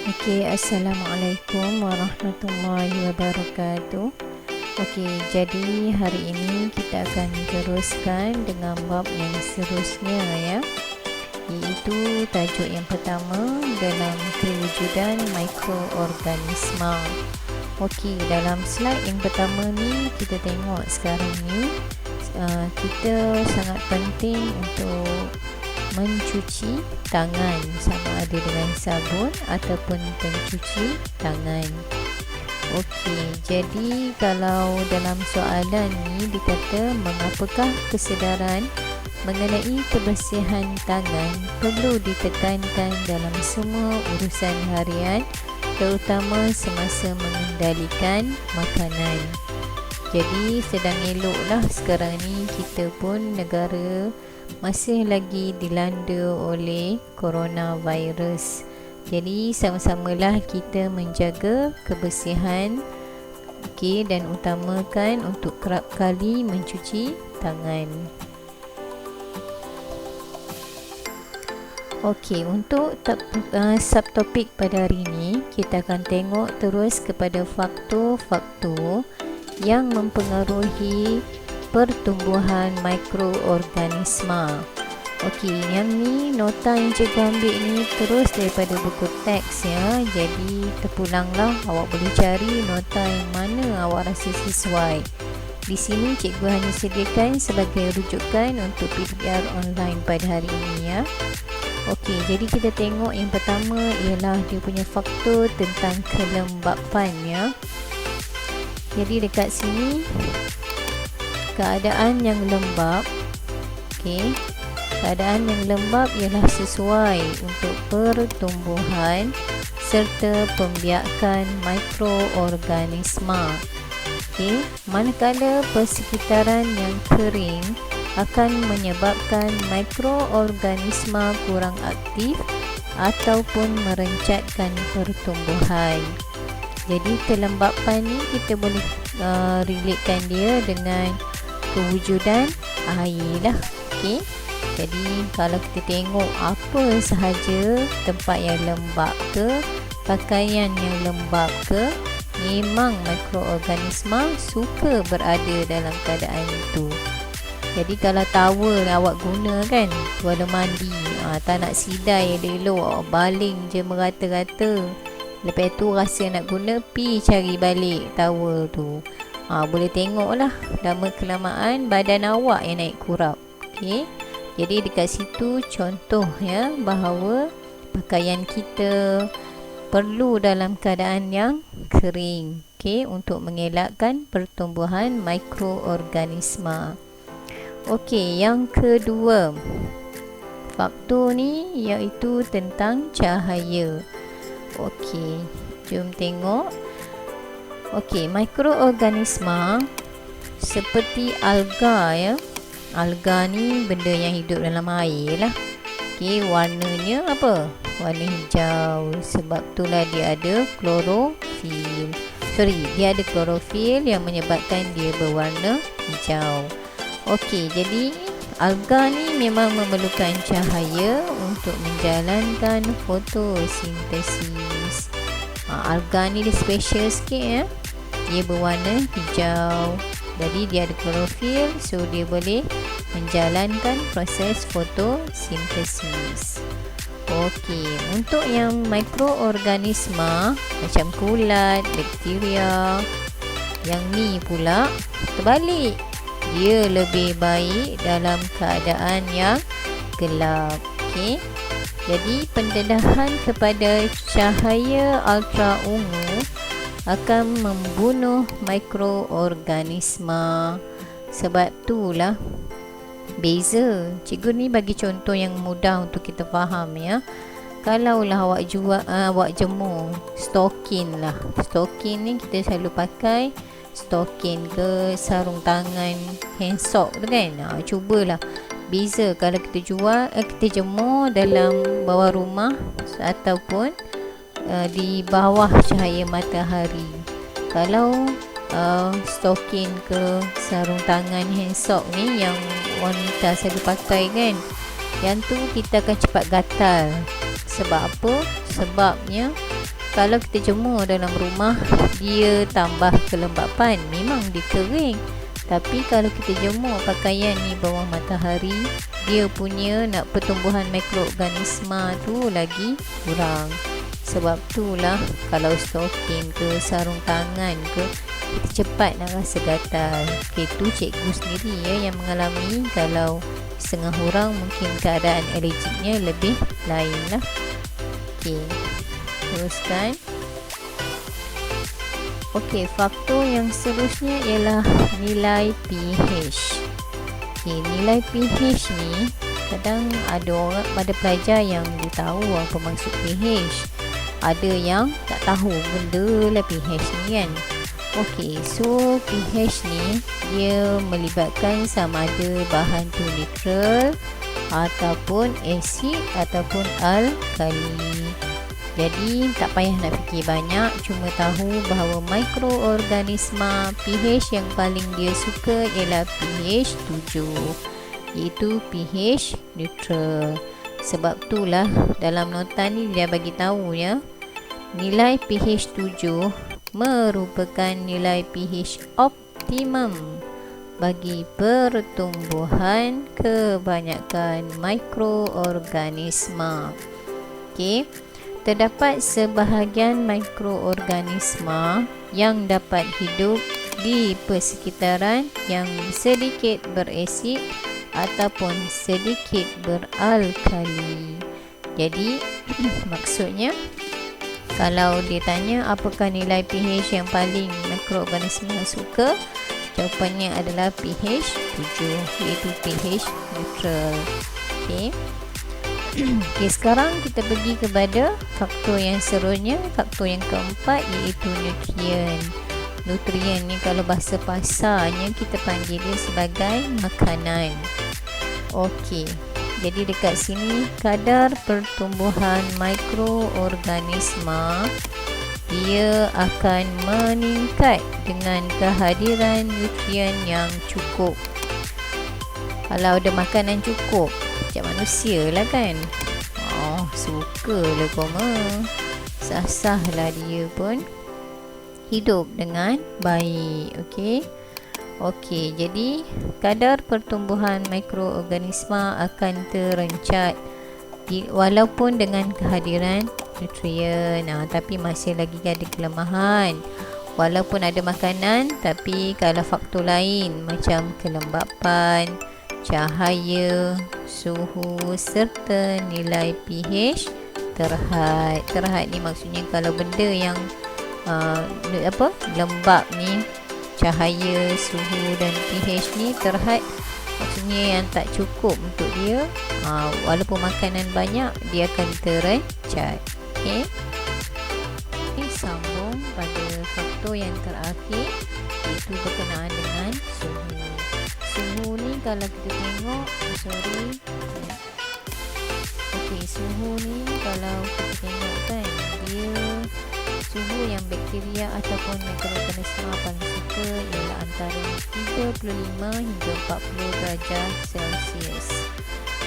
Assalamualaikum warahmatullahi wabarakatuh. Jadi hari ini kita akan teruskan dengan bab yang seterusnya ya, iaitu tajuk yang pertama dalam kewujudan mikroorganisma. Dalam slide yang pertama ni kita tengok sekarang ni kita sangat penting untuk mencuci tangan, sama ada dengan sabun ataupun pencuci tangan. Jadi kalau dalam soalan ni dikata mengapakah kesedaran mengenai kebersihan tangan perlu ditekankan dalam semua urusan harian, terutama semasa mengendalikan makanan. Jadi sedang eloklah sekarang ni kita pun negara masih lagi dilanda oleh coronavirus. Jadi sama-samalah kita menjaga kebersihan dan utamakan untuk kerap kali mencuci tangan. Untuk subtopik pada hari ini kita akan tengok terus kepada faktor-faktor yang mempengaruhi pertumbuhan mikroorganisma. Yang ni nota yang cikgu ambil ni terus daripada buku teks ya. Jadi terpulanglah, awak boleh cari nota yang mana awak rasa sesuai. Di sini cikgu hanya sediakan sebagai rujukan untuk PDR online pada hari ini ya. Jadi kita tengok yang pertama ialah dia punya faktor tentang kelembapan ya. Jadi dekat sini keadaan yang lembab, keadaan yang lembab ialah sesuai untuk pertumbuhan serta pembiakan mikroorganisma. Manakala persekitaran yang kering akan menyebabkan mikroorganisma kurang aktif ataupun merencatkan pertumbuhan. Jadi kelembapan ni kita boleh relatekan dia dengan kewujudan air lah. Jadi kalau kita tengok apa sahaja tempat yang lembab ke, pakaian yang lembab ke, memang mikroorganisma suka berada dalam keadaan itu. Jadi kalau towel awak guna kan, tuala mandi, tak nak sidai elok-elok, awak baling je merata-rata. Lepas tu rasa nak guna, pi cari balik towel tu. Boleh tengok lah lama kelamaan badan awak yang naik kurap. Jadi dekat situ contoh ya bahawa pakaian kita perlu dalam keadaan yang kering untuk mengelakkan pertumbuhan mikroorganisma. Yang kedua faktor ni iaitu tentang cahaya. Jom tengok. Mikroorganisma seperti alga ya. Alga ni benda yang hidup dalam air lah. Warnanya apa? Warna hijau. Sebab itulah dia ada klorofil. Dia ada klorofil yang menyebabkan dia berwarna hijau. Jadi alga ni memang memerlukan cahaya untuk menjalankan fotosintesis. Alga ni dia special sikit ya. Dia berwarna hijau. Jadi dia ada klorofil, so dia boleh menjalankan proses fotosintesis. Untuk yang mikroorganisma macam kulat, bakteria, yang ni pula terbalik. Dia lebih baik dalam keadaan yang gelap. Jadi pendedahan kepada cahaya ultra ungu akan membunuh mikroorganisma. Sebab itulah beza. Cikgu ni bagi contoh yang mudah untuk kita faham ya. Kalaulah awak jemur stokin lah. Stokin ni kita selalu pakai stokin ke sarung tangan, hand sock tu kan. Cubalah beza kalau kita jemur dalam bawah rumah ataupun di bawah cahaya matahari. Kalau stokin ke sarung tangan, hand sock ni yang wanita selalu pakai kan, yang tu kita akan cepat gatal. Sebab apa? Sebabnya kalau kita jemur dalam rumah, dia tambah kelembapan, memang dia kering. Tapi kalau kita jemur pakaian ni bawah matahari, dia punya nak pertumbuhan mikroorganisma tu lagi kurang. Sebab itulah kalau stokin ke, sarung tangan ke, kita cepat nak rasa gatal. Itu cikgu sendiri yang mengalami. Kalau setengah orang mungkin keadaan alergiknya lebih lain lah. Teruskan. Faktor yang seterusnya ialah nilai pH. Nilai pH ni kadang ada pelajar yang dia tahu apa maksud pH. Ada yang tak tahu benda lah pH ni kan. So pH ni dia melibatkan sama ada bahan tu neutral ataupun asid ataupun alkali. Jadi tak payah nak fikir banyak, cuma tahu bahawa mikroorganisma pH yang paling dia suka ialah pH 7, iaitu pH neutral. Sebab itulah dalam nota ni dia bagi tahu ya, nilai pH 7 merupakan nilai pH optimum bagi pertumbuhan kebanyakan mikroorganisma. Terdapat sebahagian mikroorganisma yang dapat hidup di persekitaran yang sedikit berasid ataupun sedikit beralkali. Jadi maksudnya, kalau dia tanya apakah nilai pH yang paling mikroorganisma suka, jawapannya adalah pH 7, iaitu pH neutral. Sekarang kita pergi kepada faktor yang seterusnya, faktor yang keempat, iaitu nutrien. Nutrien ni kalau bahasa pasarnya kita panggil dia sebagai makanan. Jadi dekat sini kadar pertumbuhan mikroorganisma dia akan meningkat dengan kehadiran nutrien yang cukup. Kalau ada makanan cukup, macam manusia lah kan, sukalah koma, sah-sah lah dia pun hidup dengan baik. Jadi kadar pertumbuhan mikroorganisma akan terencat walaupun dengan kehadiran nutrien. Tapi masih lagi ada kelemahan. Walaupun ada makanan, tapi kalau faktor lain macam kelembapan, cahaya, suhu serta nilai pH terhad. Terhad ni maksudnya kalau benda yang lembab ni, cahaya, suhu dan pH ni terhad, maksudnya yang tak cukup untuk dia. Walaupun makanan banyak, dia akan terencat. Sambung pada faktor yang terakhir, iaitu berkenaan dengan suhu. Suhu ni kalau kita tengok, suhu ni kalau kita tengok kan, dia suhu yang bakteria ataupun mikroorganisma paling suka ialah antara 35 hingga 40 darjah Celsius.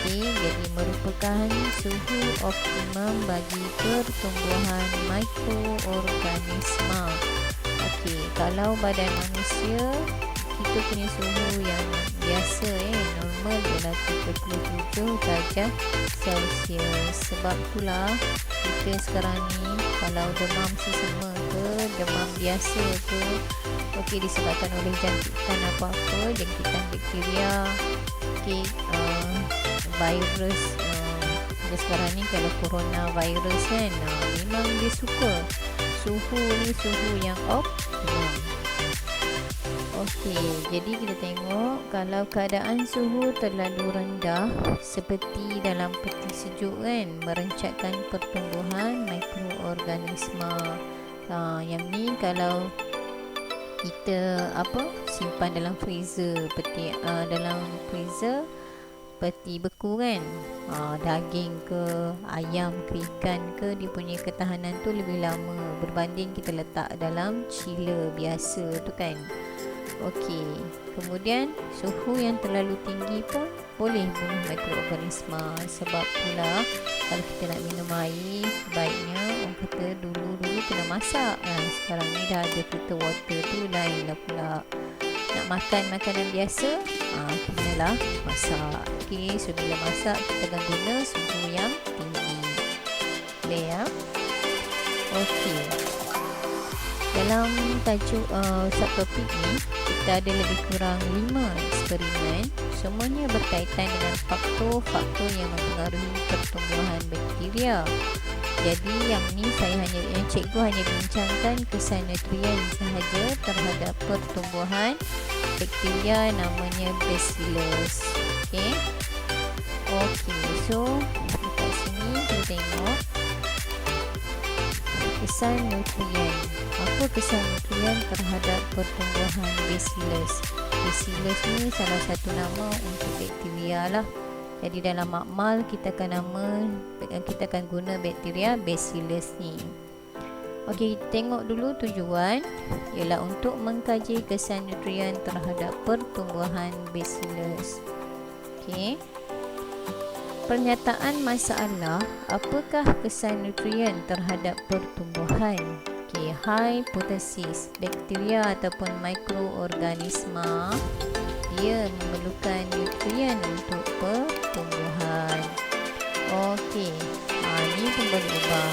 Jadi merupakan suhu optimum bagi pertumbuhan mikroorganisma. Kalau badan manusia, kita punya suhu yang biasa normal ialah 37 darjah Celsius. Sebab itulah kita sekarang ni kalau demam sesama ke, demam biasa ke, disebabkan oleh jangkitan apa-apa, jangkitan bakteria, virus, sekarang ni kalau coronavirus kan, memang dia suka suhu ni, suhu yang optimum. Jadi kita tengok kalau keadaan suhu terlalu rendah seperti dalam peti sejuk kan, merencatkan pertumbuhan mikroorganisma. Yang ni kalau kita simpan dalam freezer, dalam freezer peti beku kan, daging ke, ayam ke, ikan ke, dia punya ketahanan tu lebih lama berbanding kita letak dalam chiller biasa tu kan. Okey, kemudian suhu yang terlalu tinggi pun boleh bunuh mikroorganisma. Sebab pula kalau kita nak minum air, sebaiknya orang kata dulu-dulu kena masak. Sekarang ni dah ada filter water tu, lain lah pula. Nak makan makanan biasa, kenalah masak. Okey, so bila masak kita akan guna suhu yang tinggi. Boleh ya? Okey. Dalam tajuk subtopik ni, kita ada lebih kurang 5 eksperimen. Semuanya berkaitan dengan faktor-faktor yang mempengaruhi pertumbuhan bakteria. Jadi yang cikgu hanya bincangkan kesan nutrien sahaja terhadap pertumbuhan bakteria namanya Bacillus. Okey. So dekat sini kita tengok kesan nutrien. Apa kesan nutrien terhadap pertumbuhan Bacillus? Bacillus ni salah satu nama untuk bakteria lah. Jadi dalam makmal kita akan guna bakteria Bacillus ni. Okey, tengok dulu tujuan ialah untuk mengkaji kesan nutrien terhadap pertumbuhan Bacillus. Okey. Pernyataan masalah, apakah kesan nutrien terhadap pertumbuhan? Okey, hipotesis, bakteria ataupun mikroorganisma dia memerlukan nutrien untuk pertumbuhan. Okey, ni pun boleh ubah.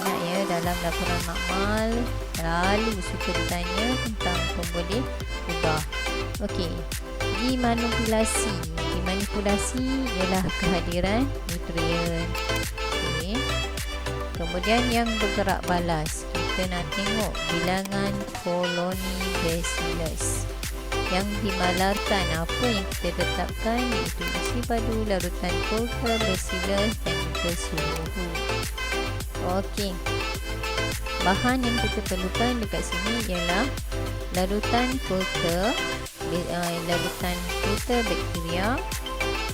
Ingat ya, dalam laporan makmal selalu suka ditanya tentang boleh ubah. Okey, dimanipulasi. Dimanipulasi ialah kehadiran nutrien. Okey. Kemudian yang bergerak balas, kita nak tengok bilangan koloni Bacillus. Yang dimalarkan, apa yang kita tetapkan iaitu isi padu, larutan kultur Bacillus dan juga suhu. Okey. Bahan yang kita perlukan dekat sini ialah larutan kultur bakteria,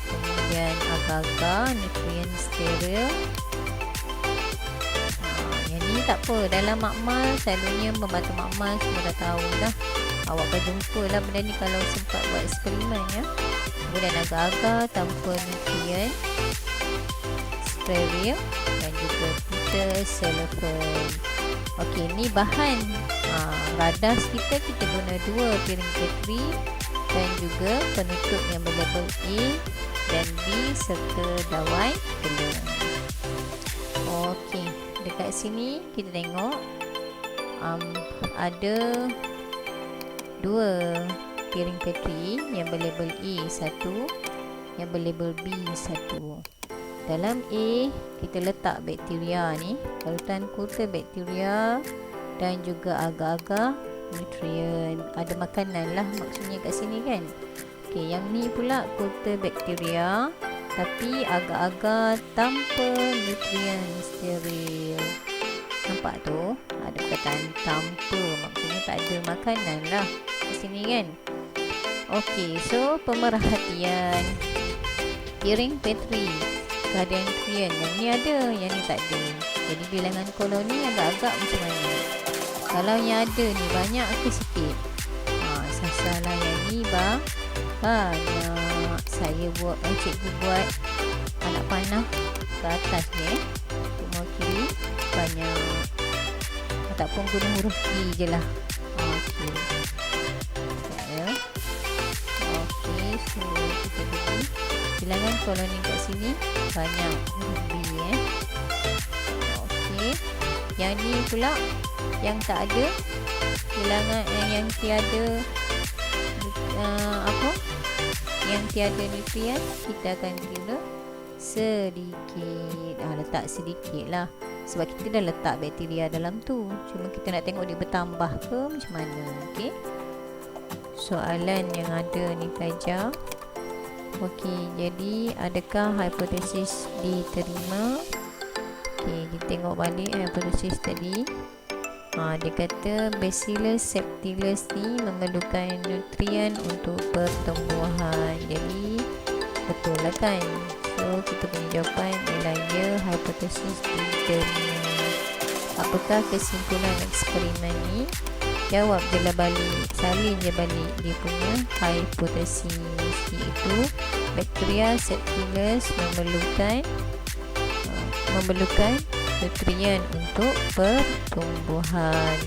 kemudian agar-agar, nutrien steril. Yang ni tak apa, dalam makmal selalunya membantu makmal semua dah tahu dah. Awak akan jumpa lah benda ni kalau sempat buat eksperimen ya. Kemudian agar-agar tanpa nutrien steril dan juga filter cellophane. Okey, ni bahan radas kita guna 2 piring petri dan juga penutup yang berlabel A dan B serta dawai telur. Okey, dekat sini kita tengok ada 2 piring petri yang berlabel A1, yang berlabel B1. Dalam A kita letak bakteria ni, larutan kultur bakteria dan juga agar-agar nutrien. Ada makanan lah maksudnya kat sini kan. Okey, yang ni pula kultur bakteria tapi agar-agar tanpa nutrien steril. Nampak tu? Ada perkataan tanpa, maksudnya tak ada makanan lah kat sini kan. Okey, so pemerhatian. Piring petri, kehadiran nutrien. Yang ni ada, yang ni tak ada. Jadi bilangan koloni agak-agak macam mana? Kalau yang ada ni banyak ke sikit? Salah yang ni banyak. Cikgu buat anak panah ke atas ni mewakili banyak. Ataupun guna huruf I je lah. Okey. Okey, so kita pergi. Bilangan koloni kat sini banyak huruf B Okey. Yang ni pula yang tak ada bilangan yang tiada yang tiada nutrien, kita akan guna sedikit. Letak sedikit lah sebab kita dah letak bakteria dalam tu, cuma kita nak tengok dia bertambah ke macam mana. Okey, soalan yang ada ni pelajar. Okey, jadi adakah hipotesis diterima? Okey, kita tengok balik hipotesis tadi. Dia kata Bacillus subtilis ni memerlukan nutrien untuk pertumbuhan. Jadi betul lah kan? So kita punya jawapan ialah ya, hipotesis diterima. Apakah kesimpulan eksperimen ni? jawab je lah balik, salin je balik dia punya hipotesis, iaitu bakteria Staphylococcus memerlukan nutrien untuk pertumbuhan.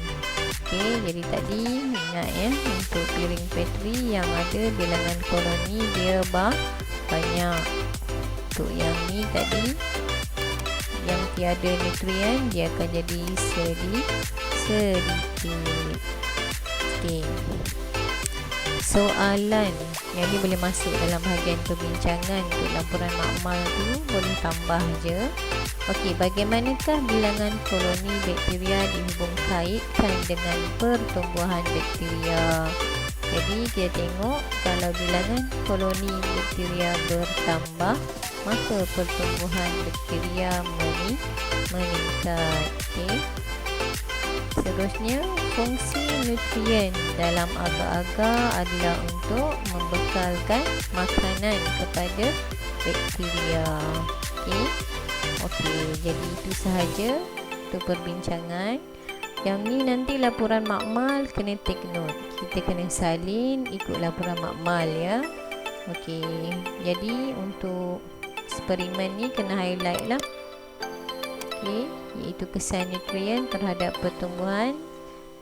Okey, jadi tadi ingat ya, untuk piring petri yang ada bilangan koloni dia banyak. Untuk yang ni tadi yang tiada nutrien, dia akan jadi sedikit. Okey, soalan yang ni boleh masuk dalam bahagian perbincangan. Untuk laporan makmal tu boleh tambah je. Okey, bagaimanakah bilangan koloni bakteria dihubung kaitkan dengan pertumbuhan bakteria? Jadi kita tengok, kalau bilangan koloni bakteria bertambah, maka pertumbuhan bakteria meningkat. Okey. Seterusnya, fungsi nutrien dalam agar-agar adalah untuk membekalkan makanan kepada bakteria. Okey, jadi itu sahaja untuk perbincangan. Yang ni nanti laporan makmal kena take note. Kita kena salin ikut laporan makmal ya. Okey, jadi untuk eksperimen ni kena highlight lah. Okey, iaitu kesan nutrien terhadap pertumbuhan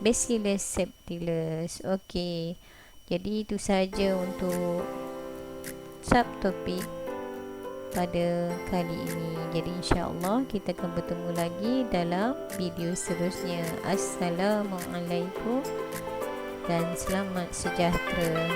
Bacillus subtilis. Okey, jadi itu sahaja untuk subtopik pada kali ini. Jadi insya-Allah kita akan bertemu lagi dalam video seterusnya. Assalamualaikum dan selamat sejahtera.